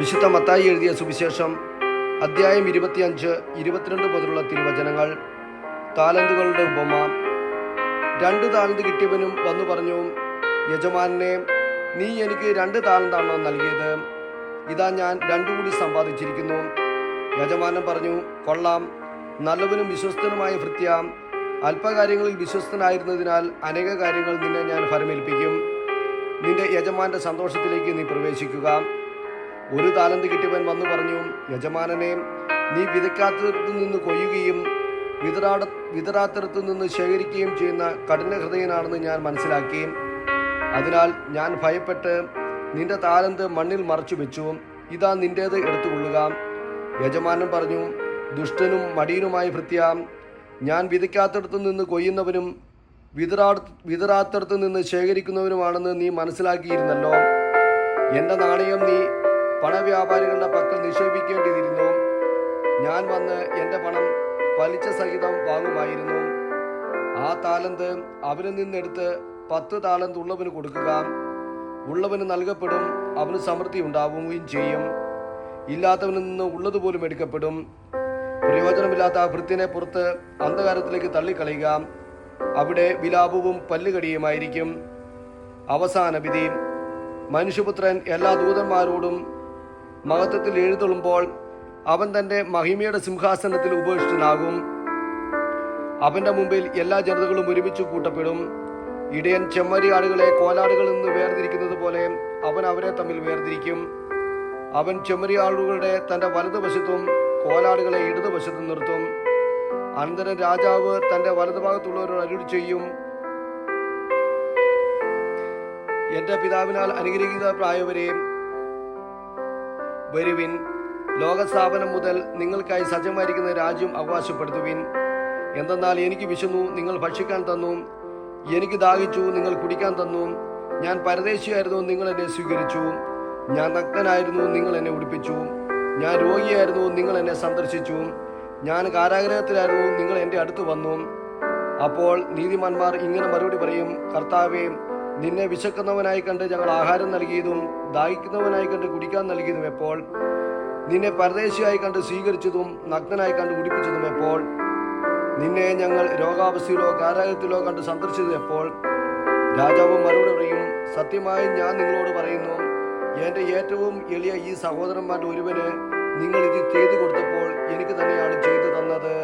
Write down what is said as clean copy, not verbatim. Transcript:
വിശുദ്ധ മത്തായി എഴുതിയ സുവിശേഷം അദ്ധ്യായം 25, 22 മുതലുള്ള തിരുവചനങ്ങൾ. താലന്തുകളുടെ ഉപമ. 2 താലന്ത് കിട്ടിയവനും വന്നു പറഞ്ഞു, യജമാനനെ, നീ എനിക്ക് 2 താലന്താണോ നൽകിയത്? ഇതാ ഞാൻ 2 കൂടി സമ്പാദിച്ചിരിക്കുന്നു. യജമാനൻ പറഞ്ഞു, കൊള്ളാം, നല്ലവനും വിശ്വസ്തനുമായ ഭൃത്യ. അല്പകാര്യങ്ങളിൽ വിശ്വസ്തനായിരുന്നതിനാൽ അനേക കാര്യങ്ങൾ നിന്നെ ഞാൻ ഫലമേൽപ്പിക്കും. നിന്റെ യജമാന്റെ സന്തോഷത്തിലേക്ക് നീ പ്രവേശിക്കുക. 1 താലന്ത് കിട്ടിയവൻ വന്നു പറഞ്ഞു, യജമാനനെ, നീ വിതയ്ക്കാത്തിടത്തു നിന്ന് കൊയ്യുകയും വിതറാത്തിടത്തു നിന്ന് ശേഖരിക്കുകയും ചെയ്യുന്ന കഠിന ഹൃദയനാണെന്ന് ഞാൻ മനസ്സിലാക്കി. അതിനാൽ ഞാൻ ഭയപ്പെട്ട് നിന്റെ താലന്ത് മണ്ണിൽ മറച്ചു വെച്ചു. ഇതാ നിന്റേത് എടുത്തുകൊള്ളുക. യജമാനൻ പറഞ്ഞു, ദുഷ്ടനും മടിയനുമായ ഭൃത്യ, ഞാൻ വിതയ്ക്കാത്തിടത്തു നിന്ന് കൊയ്യുന്നവനും വിതറാത്തിടത്തു നിന്ന് ശേഖരിക്കുന്നവനുമാണെന്ന് നീ മനസ്സിലാക്കിയിരുന്നല്ലോ. എൻ്റെ നാണയം നീ പണവ്യാപാരികളുടെ പക്കൽ നിക്ഷേപിക്കേണ്ടിയിരുന്നു. ഞാൻ വന്ന് എൻ്റെ പണം പലിശ സഹിതം വാങ്ങുമായിരുന്നു. ആ താലന്ത് അവനിൽ നിന്നെടുത്ത് 10 താലന്ത് ഉള്ളവന് കൊടുക്കുക. ഉള്ളവന് നൽകപ്പെടും, അവന് സമൃദ്ധി ഉണ്ടാവുകയും ചെയ്യും. ഇല്ലാത്തവനിൽ നിന്ന് ഉള്ളതുപോലും എടുക്കപ്പെടും. പ്രയോജനമില്ലാത്ത ആ ഭൃത്യനെ പുറത്ത് അന്ധകാരത്തിലേക്ക് തള്ളിക്കളയുക. അവിടെ വിലാപവും പല്ലുകടിയുമായിരിക്കും. അവസാന വിധി. മനുഷ്യപുത്രൻ എല്ലാ ദൂതന്മാരോടും മഹത്വത്തിൽ എഴുന്നള്ളുമ്പോൾ അവൻ തൻ്റെ മഹിമയുടെ സിംഹാസനത്തിൽ ഉപവിഷ്ടനാകും. അവൻ്റെ മുമ്പിൽ എല്ലാ ജനതകളും ഒരുമിച്ച് കൂട്ടപ്പെടും. ഇടയൻ ചെമ്മരിയാടുകളെ കോലാടുകളിൽ നിന്ന് വേർതിരിക്കുന്നത് പോലെ അവൻ അവരെ തമ്മിൽ വേർതിരിക്കും. അവൻ ചെമ്മരിയാടുകളുടെ തൻ്റെ വലതുവശത്തും കോലാടുകളെ ഇടതുവശത്തും നിർത്തും. അനന്തരം രാജാവ് തൻ്റെ വലതുഭാഗത്തുള്ളവരോട് അരുളി ചെയ്യും, എൻ്റെ പിതാവിനാൽ അനുഗ്രഹീതരായവരെ, വരുവിൻ, ലോകസ്ഥാപനം മുതൽ നിങ്ങൾക്കായി സജ്ജമായിരിക്കുന്ന രാജ്യം അവകാശപ്പെടുത്തുവിൻ. എന്തെന്നാൽ എനിക്ക് വിശന്നു, നിങ്ങൾ ഭക്ഷിക്കാൻ തന്നു. എനിക്ക് ദാഹിച്ചു, നിങ്ങൾ കുടിക്കാൻ തന്നു. ഞാൻ പരദേശിയായിരുന്നു, നിങ്ങൾ എന്നെ സ്വീകരിച്ചു. ഞാൻ നഗ്നനായിരുന്നു, നിങ്ങൾ എന്നെ ഉടുപ്പിച്ചു. ഞാൻ രോഗിയായിരുന്നു, നിങ്ങൾ എന്നെ സന്ദർശിച്ചു. ഞാൻ കാരാഗൃഹത്തിലായിരുന്നു, നിങ്ങൾ എൻ്റെ അടുത്ത് വന്നു. അപ്പോൾ നീതിമാന്മാർ ഇങ്ങനെ മറുപടി പറയും, കർത്താവേ, നിന്നെ വിശക്കുന്നവനായി കണ്ട് ഞങ്ങൾ ആഹാരം നൽകിയതും ദാഹിക്കുന്നവനായി കണ്ട് കുടിക്കാൻ നൽകിയതും എപ്പോൾ? നിന്നെ പരദേശിയായി കണ്ട് സ്വീകരിച്ചതും നഗ്നനായി കണ്ട് ഉടുപ്പിച്ചതും എപ്പോൾ? നിന്നെ ഞങ്ങൾ രോഗാവസ്ഥയിലോ കാരാഗൃഹത്തിലോ കണ്ട് സന്ദർശിച്ചത് എപ്പോൾ? രാജാവ് മറുപടി പറയും, സത്യമായി ഞാൻ നിങ്ങളോട് പറയുന്നു, എൻ്റെ ഏറ്റവും എളിയ ഈ സഹോദരന്മാരുടെ ഒരുവന് നിങ്ങൾ ഇത് ചെയ്തു കൊടുത്തപ്പോൾ എനിക്ക് തന്നെയാണ് ചെയ്തു തന്നത്.